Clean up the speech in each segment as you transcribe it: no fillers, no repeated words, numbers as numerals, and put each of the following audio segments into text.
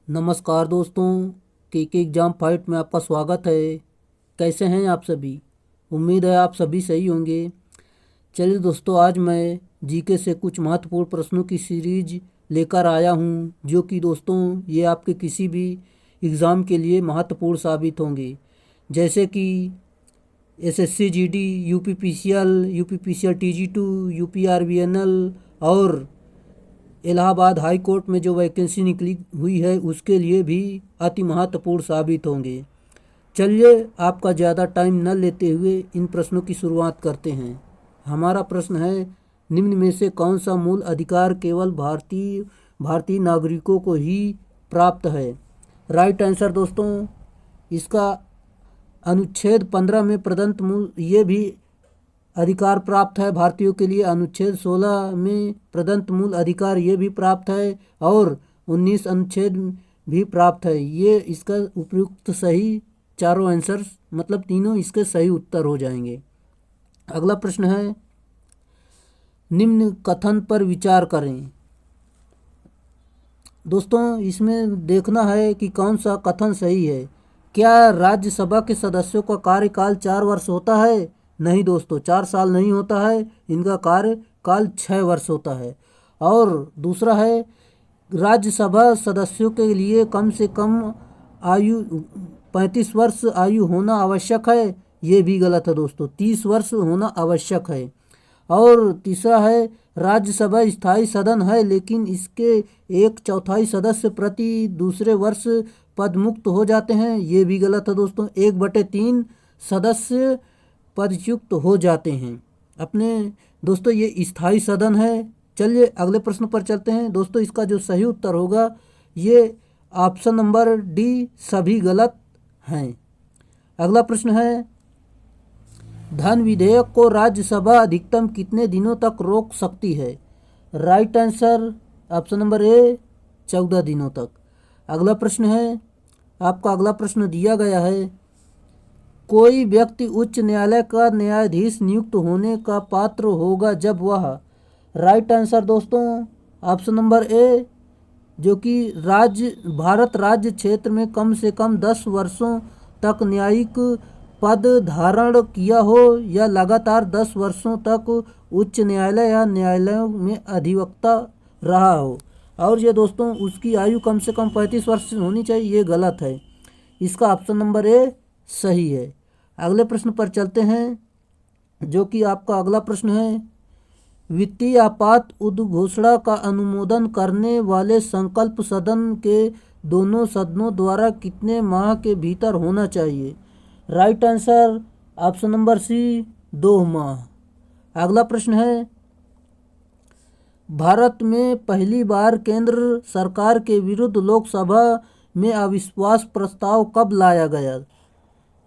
नमस्कार दोस्तों, के एग्ज़ाम फाइट में आपका स्वागत है। कैसे हैं आप सभी? उम्मीद है आप सभी सही होंगे। चलिए दोस्तों, आज मैं जीके से कुछ महत्वपूर्ण प्रश्नों की सीरीज लेकर आया हूं, जो कि दोस्तों ये आपके किसी भी एग्ज़ाम के लिए महत्वपूर्ण साबित होंगे। जैसे कि एसएससी जीडी, यूपीपीसीएल टीजी2, यूपीआरबीएनएल और इलाहाबाद हाई कोर्ट में जो वैकेंसी निकली हुई है उसके लिए भी अति महत्वपूर्ण साबित होंगे। चलिए आपका ज़्यादा टाइम न लेते हुए इन प्रश्नों की शुरुआत करते हैं। हमारा प्रश्न है, निम्न में से कौन सा मूल अधिकार केवल भारतीय नागरिकों को ही प्राप्त है? राइट आंसर दोस्तों, इसका अनुच्छेद 15 में प्रदत्त मूल ये भी अधिकार प्राप्त है भारतीयों के लिए। अनुच्छेद 16 में प्रदत्त मूल अधिकार ये भी प्राप्त है और 19 अनुच्छेद भी प्राप्त है। ये इसका उपयुक्त सही चारों आंसर मतलब तीनों इसके सही उत्तर हो जाएंगे। अगला प्रश्न है, निम्न कथन पर विचार करें। दोस्तों इसमें देखना है कि कौन सा कथन सही है। क्या राज्यसभा के सदस्यों का कार्यकाल 4 वर्ष होता है? नहीं दोस्तों, 4 साल नहीं होता है, इनका कार्यकाल 6 वर्ष होता है। और दूसरा है, राज्यसभा सदस्यों के लिए कम से कम आयु 35 वर्ष आयु होना आवश्यक है। ये भी गलत है दोस्तों, 30 वर्ष होना आवश्यक है। और तीसरा है, राज्यसभा स्थायी सदन है लेकिन इसके 1/4 सदस्य प्रति दूसरे वर्ष पदमुक्त हो जाते हैं। ये भी गलत है दोस्तों, 1/3 सदस्य पदच्युत हो जाते हैं अपने। दोस्तों ये स्थायी सदन है। चलिए अगले प्रश्न पर चलते हैं। दोस्तों इसका जो सही उत्तर होगा ये ऑप्शन नंबर डी, सभी गलत हैं। अगला प्रश्न है, धन विधेयक को राज्यसभा अधिकतम कितने दिनों तक रोक सकती है? राइट आंसर ऑप्शन नंबर ए, 14 दिनों तक। अगला प्रश्न है, आपका अगला प्रश्न दिया गया है, कोई व्यक्ति उच्च न्यायालय का न्यायाधीश नियुक्त होने का पात्र होगा जब वह। राइट आंसर दोस्तों ऑप्शन नंबर ए, जो कि भारत राज्य क्षेत्र में कम से कम 10 वर्षों तक न्यायिक पद धारण किया हो या लगातार 10 वर्षों तक उच्च न्यायालय या न्यायालयों में अधिवक्ता रहा हो। और ये दोस्तों उसकी आयु कम से कम 35 वर्ष होनी चाहिए। ये गलत है, इसका ऑप्शन नंबर ए सही है। अगले प्रश्न पर चलते हैं, जो कि आपका अगला प्रश्न है, वित्तीय आपात उद्घोषणा का अनुमोदन करने वाले संकल्प सदन के दोनों सदनों द्वारा कितने माह के भीतर होना चाहिए? Right answer option number C, 2 माह। अगला प्रश्न है, भारत में पहली बार केंद्र सरकार के विरुद्ध लोकसभा में अविश्वास प्रस्ताव कब लाया गया?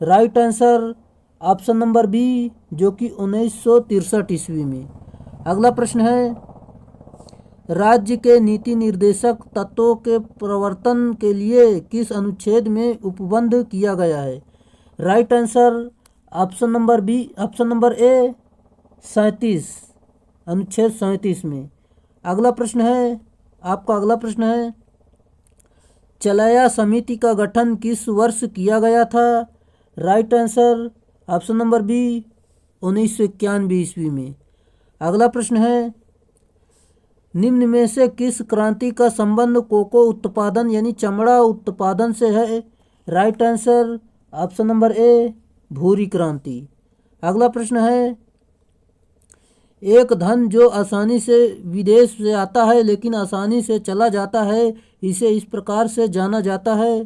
Right answer option number B, जो कि 1963 ईस्वी में। अगला प्रश्न है, राज्य के नीति निर्देशक तत्वों के प्रवर्तन के लिए किस अनुच्छेद में उपबंध किया गया है? Right answer option number B, option number A, 37, अनुच्छेद 37 में। अगला प्रश्न है, आपका अगला प्रश्न है, चलाया समिति का गठन किस वर्ष किया गया था? Right answer option number B, 1991 ईस्वी में। अगला प्रश्न है, निम्न में से किस क्रांति का संबंध कोको उत्पादन यानी चमड़ा उत्पादन से है? राइट आंसर ऑप्शन नंबर ए, भूरी क्रांति। अगला प्रश्न है, एक धन जो आसानी से विदेश से आता है लेकिन आसानी से चला जाता है, इसे इस प्रकार से जाना जाता है।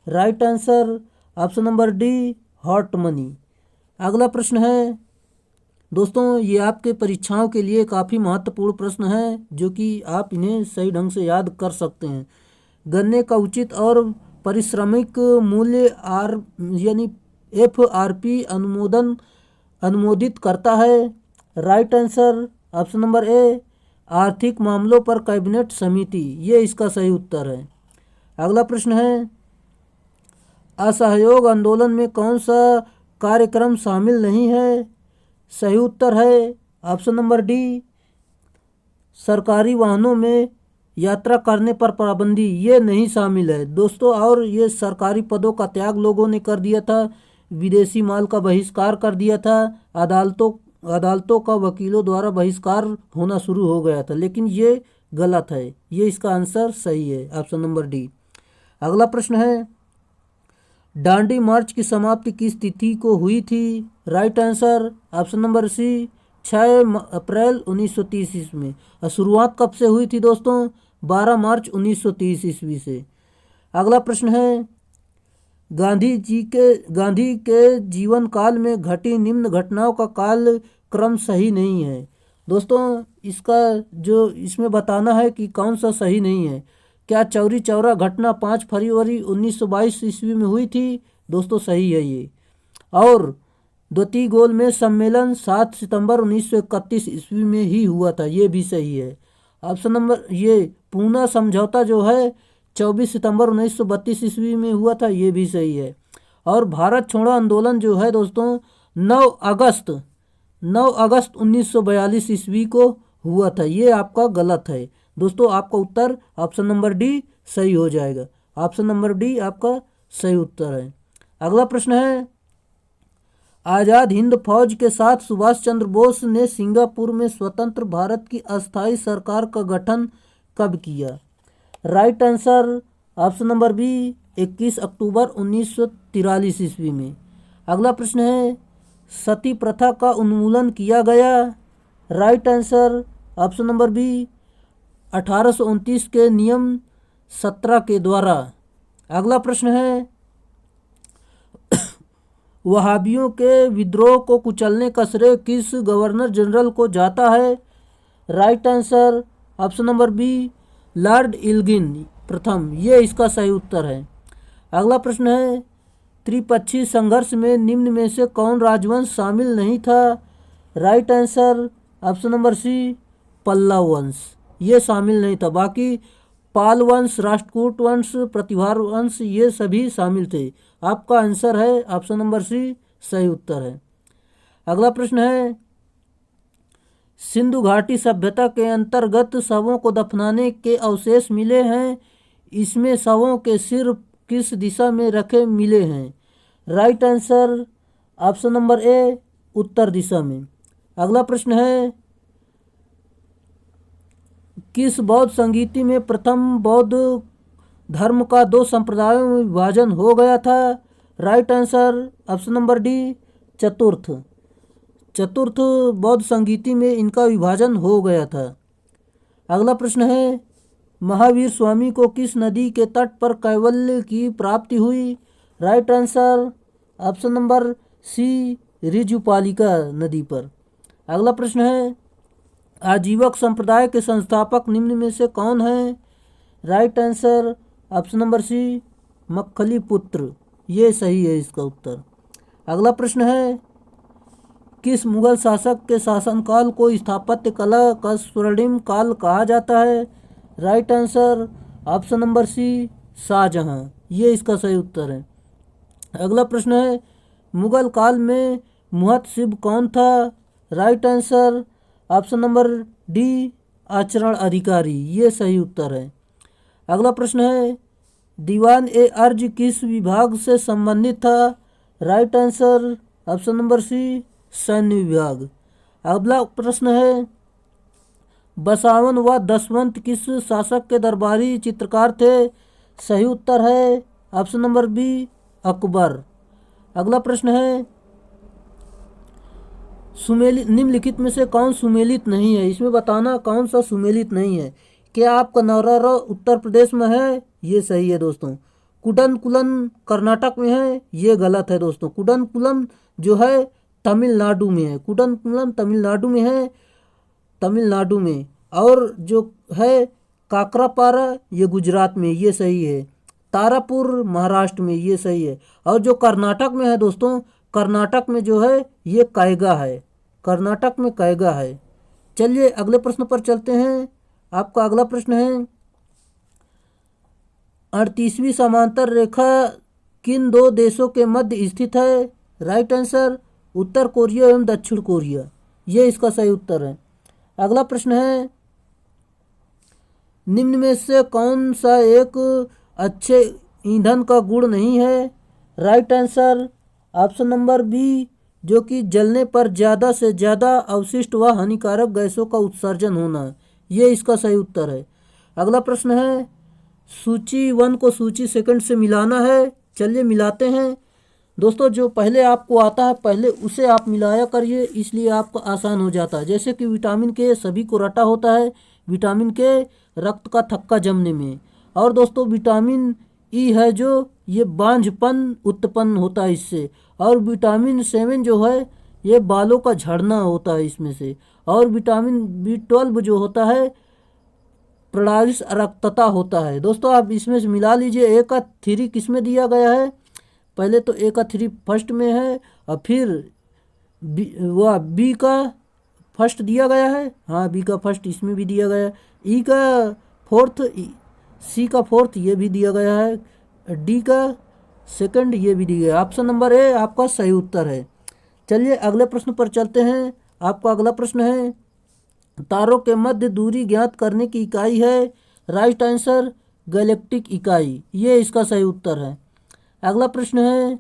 Right answer option number D, hot money. अगला प्रश्न है, दोस्तों ये आपके परीक्षाओं के लिए काफ़ी महत्वपूर्ण प्रश्न है, जो कि आप इन्हें सही ढंग से याद कर सकते हैं। गन्ने का उचित और पारिश्रमिक मूल्य यानी FRP अनुमोदित करता है। राइट आंसर ऑप्शन नंबर ए, आर्थिक मामलों पर कैबिनेट समिति, ये इसका सही उत्तर है। अगला प्रश्न है, असहयोग आंदोलन में कौन सा कार्यक्रम शामिल नहीं है? सही उत्तर है ऑप्शन नंबर डी, सरकारी वाहनों में यात्रा करने पर पाबंदी ये नहीं शामिल है दोस्तों। और ये सरकारी पदों का त्याग लोगों ने कर दिया था, विदेशी माल का बहिष्कार कर दिया था, अदालतों अदालतों का वकीलों द्वारा बहिष्कार होना शुरू हो गया था, लेकिन ये गलत है। ये इसका आंसर सही है, ऑप्शन नंबर डी। अगला प्रश्न है, दांडी मार्च की समाप्ति किस तिथि को हुई थी? Right answer option number C, 6 अप्रैल 1930 ईस्वी में। और शुरुआत कब से हुई थी दोस्तों? 12 मार्च 1930 ईस्वी से। अगला प्रश्न है, गांधी के जीवन काल में घटी निम्न घटनाओं का काल क्रम सही नहीं है। दोस्तों इसका जो इसमें बताना है कि कौन सा सही नहीं है। क्या चौरी चौरा घटना 5 फरवरी 1922 ईस्वी में हुई थी? दोस्तों सही है ये। और द्वितीय गोल में सम्मेलन 7 सितंबर 1931 ईस्वी में ही हुआ था, ये भी सही है। ऑप्शन नंबर ये पूना समझौता जो है 24 सितंबर 1932 ईस्वी में हुआ था, ये भी सही है। और भारत छोड़ो आंदोलन जो है दोस्तों 9 अगस्त 1942 ईस्वी को हुआ था, ये आपका गलत है दोस्तों। आपका उत्तर ऑप्शन नंबर डी सही हो जाएगा। ऑप्शन नंबर डी आपका सही उत्तर है। अगला प्रश्न है, आज़ाद हिंद फौज के साथ सुभाष चंद्र बोस ने सिंगापुर में स्वतंत्र भारत की अस्थायी सरकार का गठन कब किया? Right answer option number B, 21 अक्टूबर 1943 ईस्वी में। अगला प्रश्न है, सती प्रथा का उन्मूलन किया गया? Right answer option number B, 1829 के नियम 17 के द्वारा। अगला प्रश्न है, वहाबियों के विद्रोह को कुचलने का श्रेय किस गवर्नर जनरल को जाता है? Right answer option number B, lord Elgin प्रथम, ये इसका सही उत्तर है। अगला प्रश्न है, त्रिपक्षीय संघर्ष में निम्न में से कौन राजवंश शामिल नहीं था? Right answer option number C, Pallava वंश, ये शामिल नहीं था। बाकी पाल वंश, राष्ट्रकूट वंश, प्रतिभार वंश ये सभी शामिल थे। आपका आंसर है ऑप्शन नंबर सी, सही उत्तर है। अगला प्रश्न है, सिंधु घाटी सभ्यता के अंतर्गत शवों को दफनाने के अवशेष मिले हैं, इसमें शवों के सिर किस दिशा में रखे मिले हैं? Right answer option number A, उत्तर दिशा में। अगला प्रश्न है, किस बौद्ध संगीति में प्रथम बौद्ध धर्म का 2 संप्रदायों में विभाजन हो गया था? Right answer option number D, चतुर्थ बौद्ध संगीति में इनका विभाजन हो गया था। अगला प्रश्न है, महावीर स्वामी को किस नदी के तट पर कैवल्य की प्राप्ति हुई? Right answer option number C, Rijupalika नदी पर। अगला प्रश्न है, आजीवक संप्रदाय के संस्थापक निम्न में से कौन है? Right answer option number C, Makkhali Putra, ये सही है इसका उत्तर। अगला प्रश्न है, किस मुगल शासक के शासनकाल को स्थापत्य कला का स्वर्णिम काल कहा जाता है? Right answer option number C, Shahjahan, ये इसका सही उत्तर है। अगला प्रश्न है, मुगल काल में मुहतसिब कौन था? Right answer option number D, आचरण अधिकारी, ये सही उत्तर है। अगला प्रश्न है, दीवान ए अर्ज किस विभाग से संबंधित था? Right answer option number C, सैन्य विभाग। अगला प्रश्न है, बसावन व दसवंत किस शासक के दरबारी चित्रकार थे? सही उत्तर है ऑप्शन नंबर बी, अकबर। अगला प्रश्न है, सुमेलित निम्नलिखित में से कौन सुमेलित नहीं है? इसमें बताना कौन सा सुमेलित नहीं है। क्या आपका नौरारा उत्तर प्रदेश में है? ये सही है दोस्तों। कुडनकुलम कर्नाटक में है? ये गलत है दोस्तों। कुडनकुलम जो है तमिलनाडु में है, कुडनकुलम तमिलनाडु में है, तमिलनाडु में। और जो है काकरापारा ये गुजरात में, ये सही है। तारापुर महाराष्ट्र में, ये सही है। और जो कर्नाटक में है दोस्तों, कर्नाटक में जो है ये कैगा है, कर्नाटक में कैगा है। चलिए अगले प्रश्न पर चलते हैं। आपका अगला प्रश्न है, 38वीं समांतर रेखा किन 2 देशों के मध्य स्थित है? राइट आंसर उत्तर कोरिया एवं दक्षिण कोरिया, ये इसका सही उत्तर है। अगला प्रश्न है, निम्न में से कौन सा एक अच्छे ईंधन का गुण नहीं है? Right answer option number B, जो कि जलने पर ज़्यादा से ज़्यादा अवशिष्ट व हानिकारक गैसों का उत्सर्जन होना, ये इसका सही उत्तर है। अगला प्रश्न है, सूची 1 को सूची 2 से मिलाना है। चलिए मिलाते हैं। दोस्तों जो पहले आपको आता है पहले उसे आप मिलाया करिए, इसलिए आपको आसान हो जाता है। जैसे कि विटामिन के सभी को रटा होता है, विटामिन के रक्त का थक्का जमने में। और दोस्तों विटामिन ई है जो ये बांझपन उत्पन्न होता है इससे। और विटामिन 7 जो है ये बालों का झड़ना होता है इसमें से। और विटामिन B12 जो होता है प्रणालिस रक्तता होता है। दोस्तों आप इसमें से मिला लीजिए। ए का 3 किस में दिया गया है? पहले तो ए का 3 फर्स्ट में है और फिर वह बी का फर्स्ट दिया गया है। हाँ बी का फर्स्ट इसमें भी दिया गया है। ई का फोर्थ, सी का फोर्थ ये भी दिया गया है, डी का सेकंड ये भी दिया गया है। ऑप्शन नंबर ए आपका सही उत्तर है। चलिए अगले प्रश्न पर चलते हैं। आपका अगला प्रश्न है, तारों के मध्य दूरी ज्ञात करने की इकाई है। राइट आंसर गैलेक्टिक इकाई, ये इसका सही उत्तर है। अगला प्रश्न है,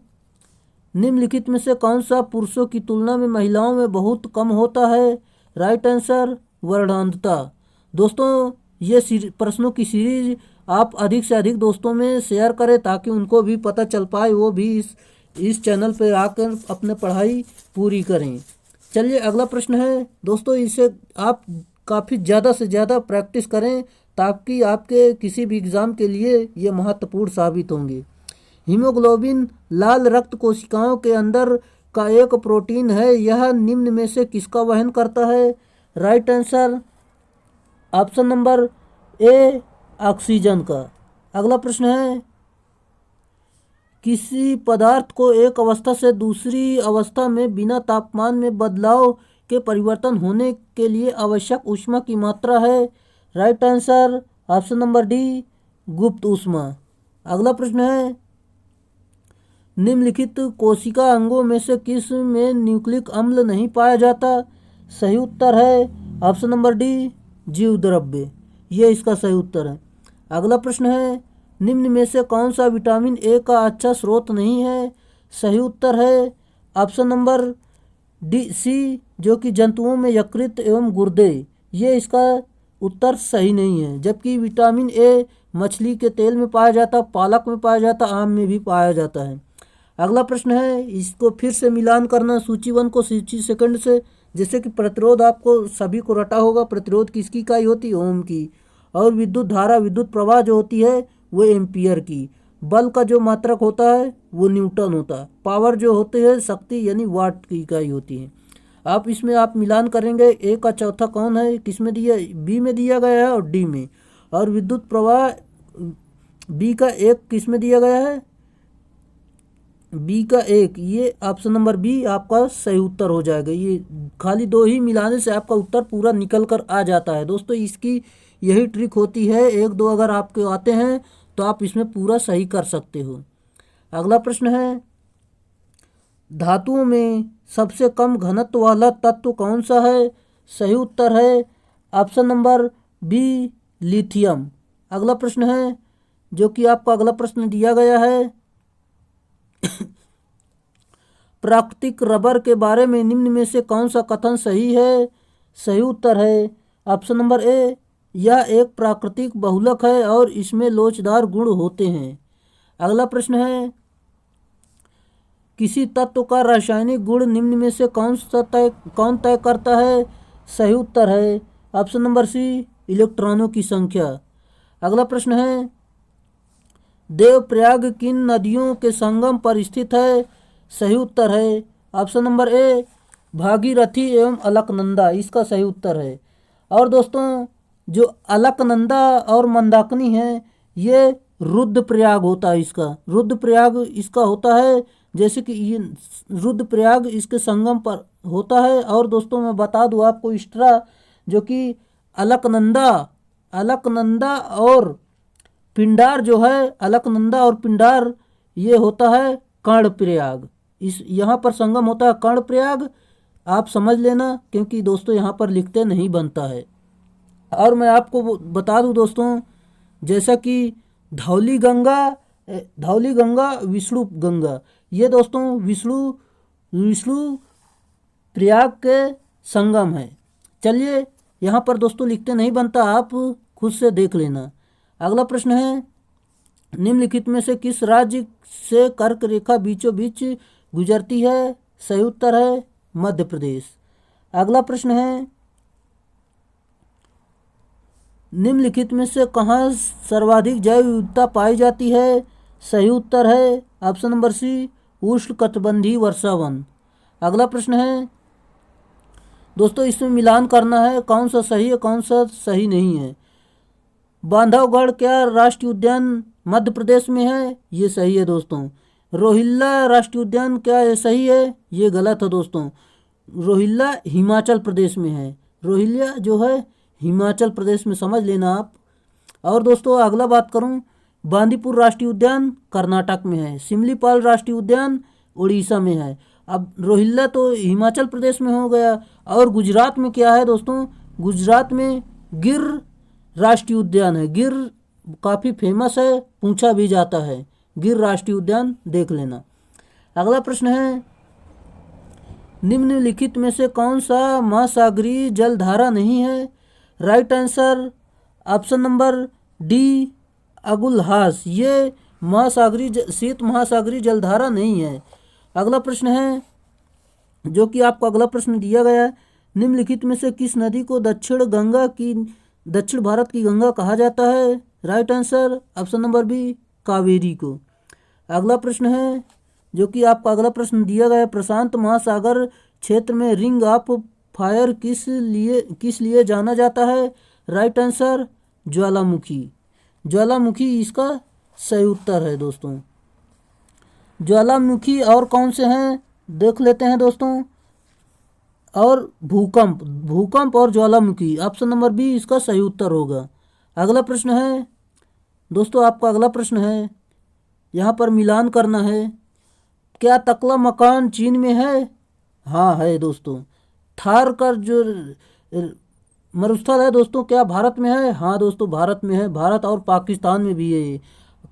निम्नलिखित में से कौन सा पुरुषों की तुलना में महिलाओं में बहुत कम होता है? राइट आंसर वर्णांधता। दोस्तों ये प्रश्नों की सीरीज आप अधिक से अधिक दोस्तों में शेयर करें ताकि उनको भी पता चल पाए, वो भी इस चैनल पर आकर अपने पढ़ाई पूरी करें। चलिए अगला प्रश्न है। दोस्तों इसे आप काफ़ी ज़्यादा से ज़्यादा प्रैक्टिस करें ताकि आपके किसी भी एग्ज़ाम के लिए ये महत्वपूर्ण साबित होंगे। हीमोग्लोबिन लाल रक्त कोशिकाओं के अंदर का एक प्रोटीन है, यह निम्न में से किसका वहन करता है? Right answer option number A oxygen का। अगला प्रश्न है, किसी पदार्थ को एक अवस्था से दूसरी अवस्था में बिना तापमान में बदलाव के परिवर्तन होने के लिए आवश्यक ऊष्मा की मात्रा है? Right answer option number D गुप्त ऊष्मा। अगला प्रश्न है, निम्नलिखित कोशिका अंगों में से किस में न्यूक्लिक अम्ल नहीं पाया जाता? सही उत्तर है ऑप्शन नंबर डी जीव द्रव्य, ये इसका सही उत्तर है। अगला प्रश्न है, निम्न में से कौन सा विटामिन ए का अच्छा स्रोत नहीं है? सही उत्तर है ऑप्शन नंबर डी सी, जो कि जंतुओं में यकृत एवं गुर्दे, ये इसका उत्तर सही नहीं है। जबकि विटामिन ए मछली के तेल में पाया जाता, पालक में पाया जाता, आम में भी पाया जाता है। अगला प्रश्न है, इसको फिर से मिलान करना सूची 1 को सूची 2 से। जैसे कि प्रतिरोध आपको सभी को रटा होगा, प्रतिरोध किसकी इकाई होती है? ओम की। और विद्युत धारा विद्युत प्रवाह जो होती है वो एम्पियर की। बल का जो मात्रक होता है वो न्यूटन होता है। पावर जो होती है शक्ति यानी वाट की इकाई होती है। आप इसमें आप मिलान करेंगे, ए का चौथा कौन है, किस में दिया? बी में दिया गया है और डी में। और विद्युत प्रवाह बी का 1 किस में दिया गया है? बी का 1, ये ऑप्शन नंबर बी आपका सही उत्तर हो जाएगा। ये खाली 2 ही मिलाने से आपका उत्तर पूरा निकल कर आ जाता है। दोस्तों इसकी यही ट्रिक होती है, 1-2 अगर आपके आते हैं तो आप इसमें पूरा सही कर सकते हो। अगला प्रश्न है, धातुओं में सबसे कम घनत्व वाला तत्व कौन सा है? सही उत्तर है ऑप्शन नंबर बी लिथियम। अगला प्रश्न है, जो कि आपको अगला प्रश्न दिया गया है, प्राकृतिक रबर के बारे में निम्न में से कौन सा कथन सही है? सही उत्तर है ऑप्शन नंबर ए, यह एक प्राकृतिक बहुलक है और इसमें लोचदार गुण होते हैं। अगला प्रश्न है, किसी तत्व का रासायनिक गुण निम्न में से कौन तय करता है? सही उत्तर है ऑप्शन नंबर सी, इलेक्ट्रॉनों की संख्या। अगला प्रश्न है, देवप्रयाग किन नदियों के संगम पर स्थित है? सही उत्तर है ऑप्शन नंबर ए, भागीरथी एवं अलकनंदा, इसका सही उत्तर है। और दोस्तों जो अलकनंदा और मंदाकिनी है ये रुद्रप्रयाग होता है, इसका रुद्रप्रयाग इसका होता है। जैसे कि ये रुद्रप्रयाग इसके संगम पर होता है। और दोस्तों मैं बता दूं आपको एक्स्ट्रा, जो कि अलकनंदा और पिंडार जो है, अलकनंदा और पिंडार ये होता है कर्णप्रयाग। इस यहाँ पर संगम होता है कर्णप्रयाग, आप समझ लेना, क्योंकि दोस्तों यहाँ पर लिखते नहीं बनता है। और मैं आपको बता दूं दोस्तों, जैसा कि धौली गंगा, धौली गंगा, विष्णु गंगा, ये दोस्तों विष्णु विष्णु प्रयाग के संगम है। चलिए, यहाँ पर दोस्तों लिखते नहीं बनता, आप खुद से देख लेना। अगला प्रश्न है, निम्नलिखित में से किस राज्य से कर्क रेखा बीचों बीच गुजरती है? सही उत्तर है मध्य प्रदेश। अगला प्रश्न है, निम्नलिखित में से कहाँ सर्वाधिक जैव विविधता पाई जाती है? सही उत्तर है ऑप्शन नंबर सी, उष्णकटिबंधीय वर्षा वन। अगला प्रश्न है दोस्तों, इसमें मिलान करना है, कौन सा सही है कौन सा सही नहीं है। बांधवगढ़ क्या राष्ट्रीय उद्यान मध्य प्रदेश में है? ये सही है दोस्तों। रोहिल्ला राष्ट्रीय उद्यान क्या ये सही है? ये गलत है दोस्तों। रोहिल्ला हिमाचल प्रदेश में है। रोहिल्ला जो है हिमाचल प्रदेश में, समझ लेना आप। और दोस्तों अगला बात करूं, बांदीपुर राष्ट्रीय उद्यान कर्नाटक में है। सिमलीपाल राष्ट्रीय उद्यान उड़ीसा में है। अब रोहिल्ला तो हिमाचल प्रदेश में हो गया। और गुजरात में क्या है दोस्तों? गुजरात में गिर राष्ट्रीय उद्यान है। गिर काफ़ी फेमस है, पूछा भी जाता है। गिर राष्ट्रीय उद्यान देख लेना। अगला प्रश्न है, निम्नलिखित में से कौन सा महासागरीय जलधारा नहीं है? Right answer option number D, Agulhas. ये शीत महासागरीय जलधारा नहीं है। अगला प्रश्न है, जो कि आपको अगला प्रश्न दिया गया है, निम्नलिखित में से किस नदी को दक्षिण भारत की गंगा कहा जाता है? Right answer option number B, Kaveri को। अगला प्रश्न है, जो कि आपका अगला प्रश्न दिया गया है, प्रशांत महासागर क्षेत्र में रिंग ऑफ फायर किस लिए जाना जाता है? राइट आंसर ज्वालामुखी। ज्वालामुखी इसका सही उत्तर है दोस्तों। ज्वालामुखी और कौन से हैं देख लेते हैं दोस्तों। और भूकंप और ज्वालामुखी, ऑप्शन नंबर बी इसका सही उत्तर होगा। अगला प्रश्न है दोस्तों, आपका अगला प्रश्न है, यहाँ पर मिलान करना है। क्या तकला मकान चीन में है? हाँ है दोस्तों। थार का जो मरुस्थल है दोस्तों, क्या भारत में है? हाँ दोस्तों, भारत में है। भारत और पाकिस्तान में भी है ये।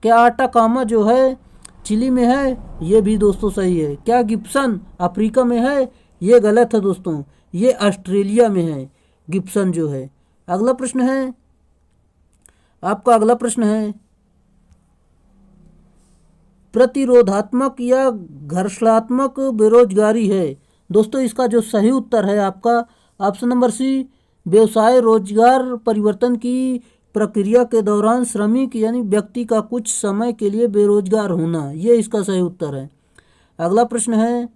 क्या आटाकामा जो है चिली में है? ये भी दोस्तों सही है। क्या गिब्सन अफ्रीका में है? ये गलत है दोस्तों, ये ऑस्ट्रेलिया में है गिब्सन जो है। अगला प्रश्न है, आपका अगला प्रश्न है, प्रतिरोधात्मक या घर्षणात्मक बेरोजगारी है। दोस्तों इसका जो सही उत्तर है आपका ऑप्शन नंबर सी, व्यवसाय रोजगार परिवर्तन की प्रक्रिया के दौरान श्रमिक यानी व्यक्ति का कुछ समय के लिए बेरोजगार होना, ये इसका सही उत्तर है। अगला प्रश्न है,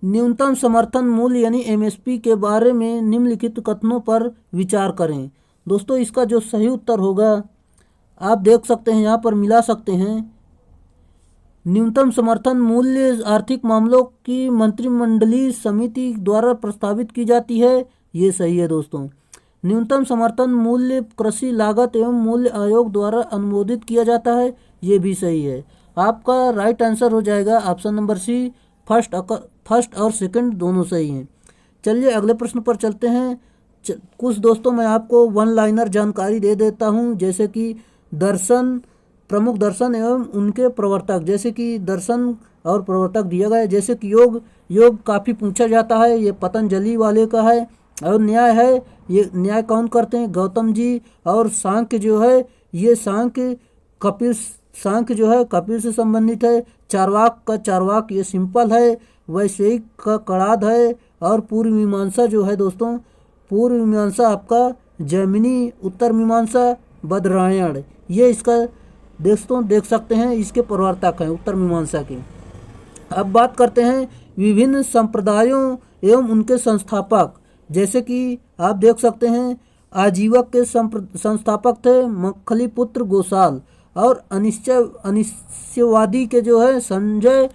न्यूनतम समर्थन मूल्य यानी एमएसपी के बारे में निम्नलिखित कथनों पर विचार करें। दोस्तों इसका जो सही उत्तर होगा, आप देख सकते हैं यहाँ पर मिला सकते हैं। न्यूनतम समर्थन मूल्य आर्थिक मामलों की मंत्रिमंडलीय समिति द्वारा प्रस्तावित की जाती है, ये सही है दोस्तों। न्यूनतम समर्थन मूल्य कृषि लागत एवं मूल्य आयोग द्वारा अनुमोदित किया जाता है, ये भी सही है। आपका राइट आंसर हो जाएगा ऑप्शन नंबर सी, फर्स्ट और सेकंड दोनों सही हैं। चलिए अगले प्रश्न पर चलते हैं। कुछ दोस्तों मैं आपको वन लाइनर जानकारी दे देता हूँ, जैसे कि दर्शन, प्रमुख दर्शन एवं उनके प्रवर्तक, जैसे कि दर्शन और प्रवर्तक दिया गया है। जैसे कि योग काफ़ी पूछा जाता है, ये पतंजलि वाले का है। और न्याय है, ये न्याय कौन करते हैं? गौतम जी। और सांख्य जो है, ये सांख्य जो है कपिल से संबंधित है। चारवाक ये सिंपल है। वैशेयिक का कणाद है। और पूर्व मीमांसा जो है दोस्तों, पूर्व मीमांसा आपका जैमिनी, उत्तर मीमांसा बदरायण, ये इसका दोस्तों देख सकते हैं, इसके प्रवर्तक हैं उत्तर मीमांसा के। अब बात करते हैं विभिन्न संप्रदायों एवं उनके संस्थापक। जैसे कि आप देख सकते हैं, आजीवक के संस्थापक थे मक्खली पुत्र गोसाल। और अनिश्चयवादी के जो है संजय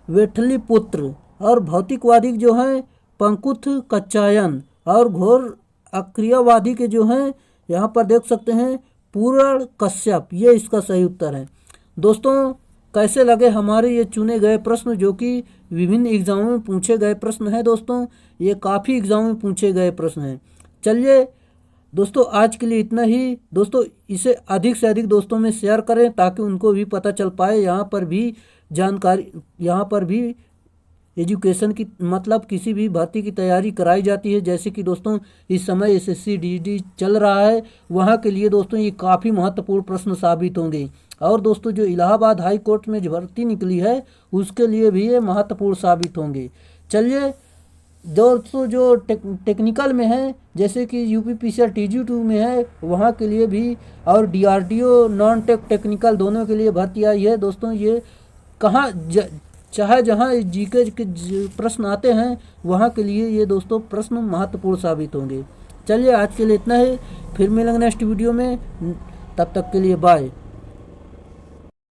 वेठली पुत्र। और भौतिकवादी जो है पंकुथ कच्चायन। और घोर अक्रियावादी के जो हैं, यहाँ पर देख सकते हैं पूर्ण कश्यप, ये इसका सही उत्तर है। दोस्तों कैसे लगे हमारे ये चुने गए प्रश्न, जो कि विभिन्न एग्जामों में पूछे गए प्रश्न हैं दोस्तों, ये काफ़ी एग्जामों में पूछे गए प्रश्न हैं। चलिए दोस्तों आज के लिए इतना ही। दोस्तों इसे अधिक से अधिक दोस्तों में शेयर करें ताकि उनको भी पता चल पाए। यहाँ पर भी जानकारी, यहाँ पर भी एजुकेशन की मतलब किसी भी भर्ती की तैयारी कराई जाती है। जैसे कि दोस्तों इस समय एसएससी डीडी चल रहा है, वहाँ के लिए दोस्तों ये काफ़ी महत्वपूर्ण प्रश्न साबित होंगे। और दोस्तों जो इलाहाबाद हाई कोर्ट में जो भर्ती निकली है उसके लिए भी ये महत्वपूर्ण साबित होंगे। चलिए दोस्तों जो टेक्निकल में है, जैसे कि यूपीपीसीआर टीजी2 में है, वहाँ के लिए भी, और डीआरडीओ नॉन टेक्निकल दोनों के लिए भर्ती आई है। दोस्तों ये कहाँ चाहे जहाँ जीके के प्रश्न आते हैं वहाँ के लिए ये दोस्तों प्रश्न महत्वपूर्ण साबित होंगे। चलिए आज के लिए इतना ही, फिर मिलेंगे नेक्स्ट वीडियो में, तब तक के लिए बाय।